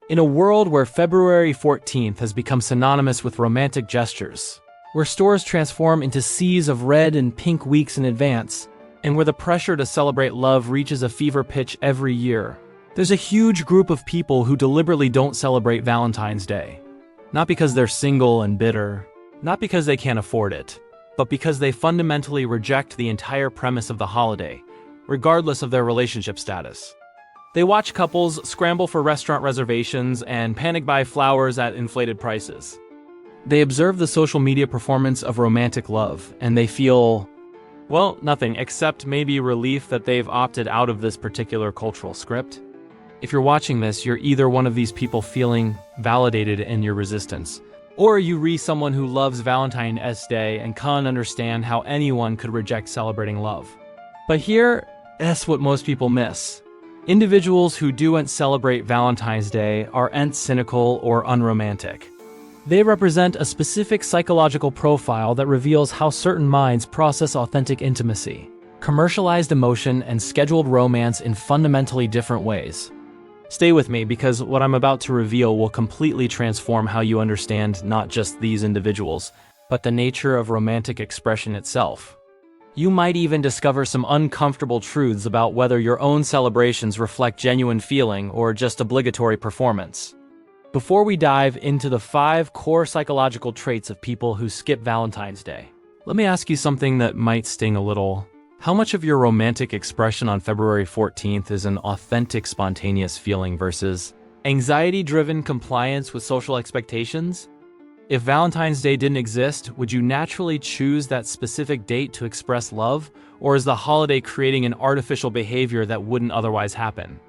In a world where February 14th has become synonymous with romantic gestures, where stores transform into seas of red and pink weeks in advance, and where the pressure to celebrate love reaches a fever pitch every year, there's a huge group of people who deliberately don't celebrate Valentine's Day. Not because they're single and bitter, not because they can't afford it, but because they fundamentally reject the entire premise of the holiday, regardless of their relationship status. They watch couples scramble for restaurant reservations and panic buy flowers at inflated prices. They observe the social media performance of romantic love, and they feel, well, nothing except maybe relief that they've opted out of this particular cultural script. If you're watching this, you're either one of these people feeling validated in your resistance, or you re someone who loves Valentine's Day and can't understand how anyone could reject celebrating love. But that's what most people miss. Individuals who don't celebrate Valentine's Day aren't cynical or unromantic. They represent a specific psychological profile that reveals how certain minds process authentic intimacy, commercialized emotion, and scheduled romance in fundamentally different ways. Stay with me, because what I'm about to reveal will completely transform how you understand not just these individuals, but the nature of romantic expression itself. You might even discover some uncomfortable truths about whether your own celebrations reflect genuine feeling or just obligatory performance. Before we dive into the 5 core psychological traits of people who skip Valentine's Day, let me ask you something that might sting a little. How much of your romantic expression on February 14th is an authentic, spontaneous feeling versus anxiety-driven compliance with social expectations? If Valentine's Day didn't exist, would you naturally choose that specific date to express love, or is the holiday creating an artificial behavior that wouldn't otherwise happen?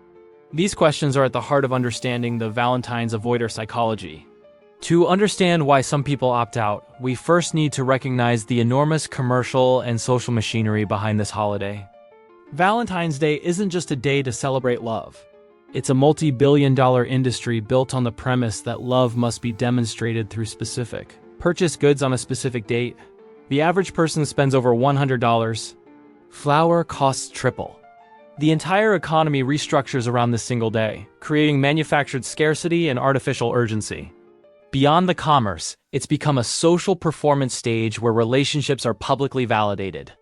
These questions are at the heart of understanding the Valentine's avoider psychology. To understand why some people opt out, we first need to recognize the enormous commercial and social machinery behind this holiday. Valentine's Day isn't just a day to celebrate love. It's a multi-billion-dollar industry built on the premise that love must be demonstrated through specific purchased goods on a specific date. The average person spends over $100. Flower costs triple. The entire economy restructures around this single day, creating manufactured scarcity and artificial urgency. Beyond the commerce, it's become a social performance stage where relationships are publicly validated.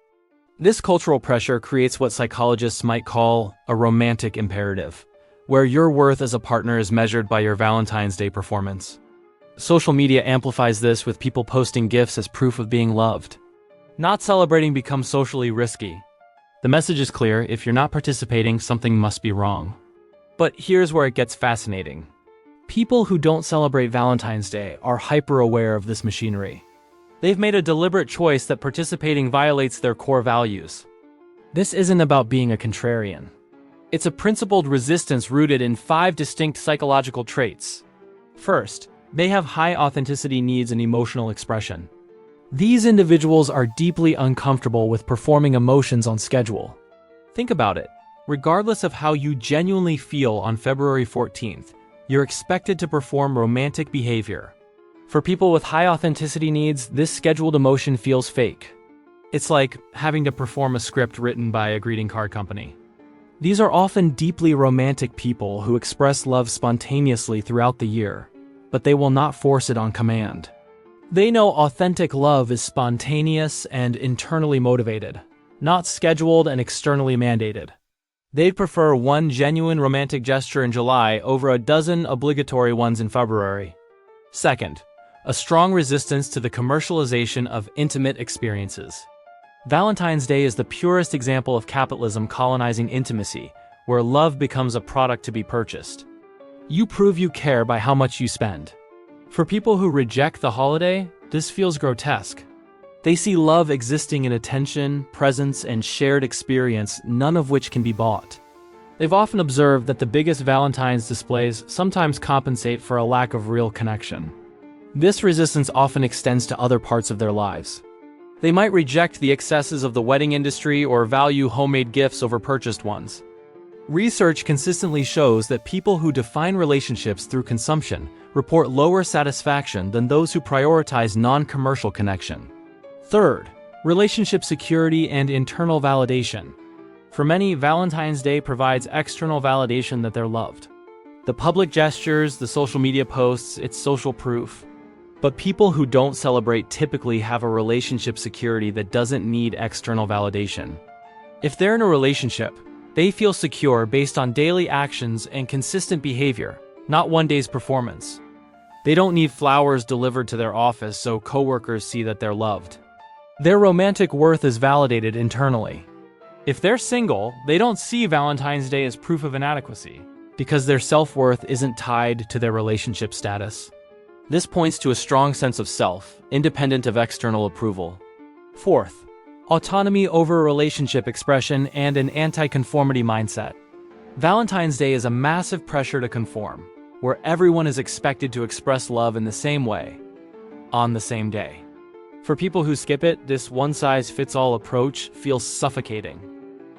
This cultural pressure creates what psychologists might call a romantic imperative, where your worth as a partner is measured by your Valentine's Day performance. Social media amplifies this, with people posting gifts as proof of being loved. Not celebrating becomes socially risky. The message is clear: if you're not participating, something must be wrong. But here's where it gets fascinating. People who don't celebrate Valentine's Day are hyper-aware of this machinery. They've made a deliberate choice that participating violates their core values. This isn't about being a contrarian. It's a principled resistance rooted in 5 distinct psychological traits. First, they have high authenticity needs and emotional expression. These individuals are deeply uncomfortable with performing emotions on schedule. Think about it. Regardless of how you genuinely feel on February 14th, you're expected to perform romantic behavior. For people with high authenticity needs, this scheduled emotion feels fake. It's like having to perform a script written by a greeting card company. These are often deeply romantic people who express love spontaneously throughout the year, but they will not force it on command. They know authentic love is spontaneous and internally motivated, not scheduled and externally mandated. They'd prefer one genuine romantic gesture in July over a dozen obligatory ones in February. Second, a strong resistance to the commercialization of intimate experiences. Valentine's Day is the purest example of capitalism colonizing intimacy, where love becomes a product to be purchased. You prove you care by how much you spend. For people who reject the holiday, this feels grotesque. They see love existing in attention, presence, and shared experience, none of which can be bought. They've often observed that the biggest Valentine's displays sometimes compensate for a lack of real connection. This resistance often extends to other parts of their lives. They might reject the excesses of the wedding industry or value homemade gifts over purchased ones. Research consistently shows that people who define relationships through consumption report lower satisfaction than those who prioritize non-commercial connection. Third, relationship security and internal validation. For many, Valentine's Day provides external validation that they're loved. The public gestures, the social media posts, it's social proof. But people who don't celebrate typically have a relationship security that doesn't need external validation. If they're in a relationship, they feel secure based on daily actions and consistent behavior, not one day's performance. They don't need flowers delivered to their office so coworkers see that they're loved. Their romantic worth is validated internally. If they're single, they don't see Valentine's Day as proof of inadequacy, because their self-worth isn't tied to their relationship status. This points to a strong sense of self, independent of external approval. Fourth, autonomy over relationship expression and an anti-conformity mindset. Valentine's Day is a massive pressure to conform, where everyone is expected to express love in the same way, on the same day. For people who skip it, this one-size-fits-all approach feels suffocating.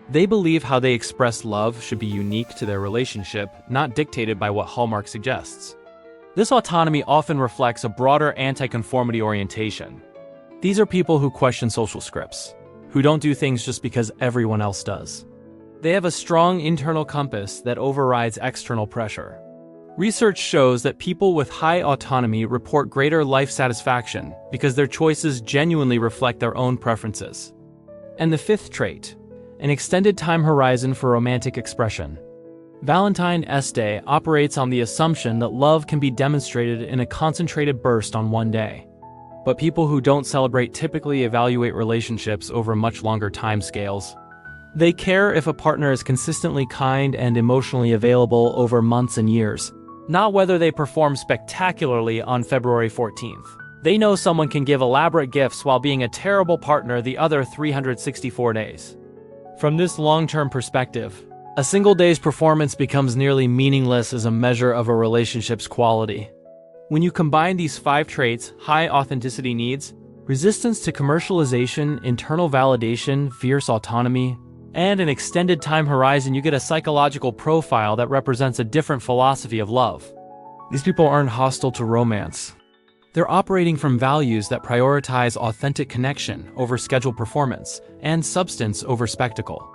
They believe how they express love should be unique to their relationship, not dictated by what Hallmark suggests. This autonomy often reflects a broader anti-conformity orientation. These are people who question social scripts, who don't do things just because everyone else does. They have a strong internal compass that overrides external pressure. Research shows that people with high autonomy report greater life satisfaction because their choices genuinely reflect their own preferences. And the fifth trait, an extended time horizon for romantic expression. Valentine's Day operates on the assumption that love can be demonstrated in a concentrated burst on one day. But people who don't celebrate typically evaluate relationships over much longer timescales. They care if a partner is consistently kind and emotionally available over months and years, not whether they perform spectacularly on February 14th. They know someone can give elaborate gifts while being a terrible partner the other 364 days. From this long-term perspective, a single day's performance becomes nearly meaningless as a measure of a relationship's quality. When you combine these 5 traits, high authenticity needs, resistance to commercialization, internal validation, fierce autonomy, and an extended time horizon, you get a psychological profile that represents a different philosophy of love. These people aren't hostile to romance. They're operating from values that prioritize authentic connection over scheduled performance and substance over spectacle.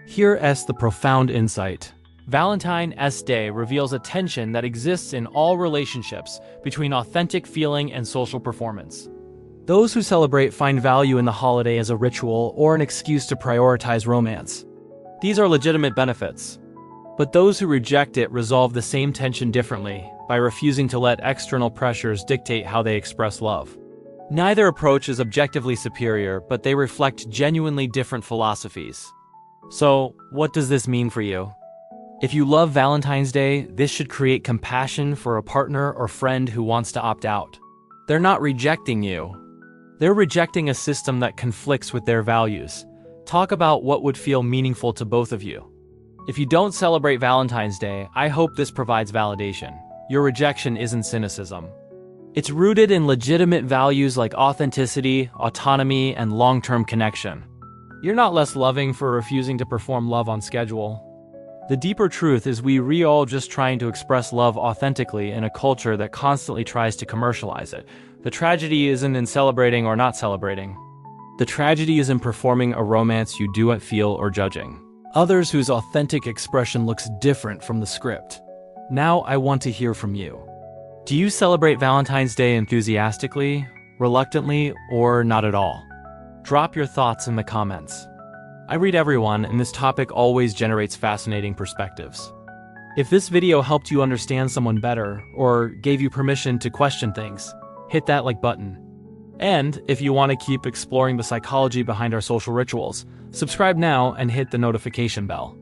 Here's the profound insight. Valentine's Day reveals a tension that exists in all relationships between authentic feeling and social performance. Those who celebrate find value in the holiday as a ritual or an excuse to prioritize romance. These are legitimate benefits. But those who reject it resolve the same tension differently by refusing to let external pressures dictate how they express love. Neither approach is objectively superior, but they reflect genuinely different philosophies. So, what does this mean for you? If you love Valentine's Day, this should create compassion for a partner or friend who wants to opt out. They're not rejecting you. They're rejecting a system that conflicts with their values. Talk about what would feel meaningful to both of you. If you don't celebrate Valentine's Day, I hope this provides validation. Your rejection isn't cynicism. It's rooted in legitimate values like authenticity, autonomy, and long-term connection. You're not less loving for refusing to perform love on schedule. The deeper truth is we're all just trying to express love authentically in a culture that constantly tries to commercialize it. The tragedy isn't in celebrating or not celebrating. The tragedy is in performing a romance you do not feel or judging others whose authentic expression looks different from the script. Now I want to hear from you. Do you celebrate Valentine's Day enthusiastically, reluctantly, or not at all? Drop your thoughts in the comments. I read everyone, and this topic always generates fascinating perspectives. If this video helped you understand someone better, or gave you permission to question things, hit that like button. And if you want to keep exploring the psychology behind our social rituals, subscribe now and hit the notification bell.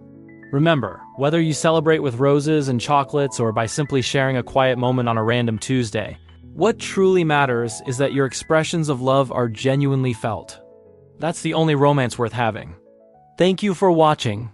Remember, whether you celebrate with roses and chocolates or by simply sharing a quiet moment on a random Tuesday, what truly matters is that your expressions of love are genuinely felt. That's the only romance worth having. Thank you for watching.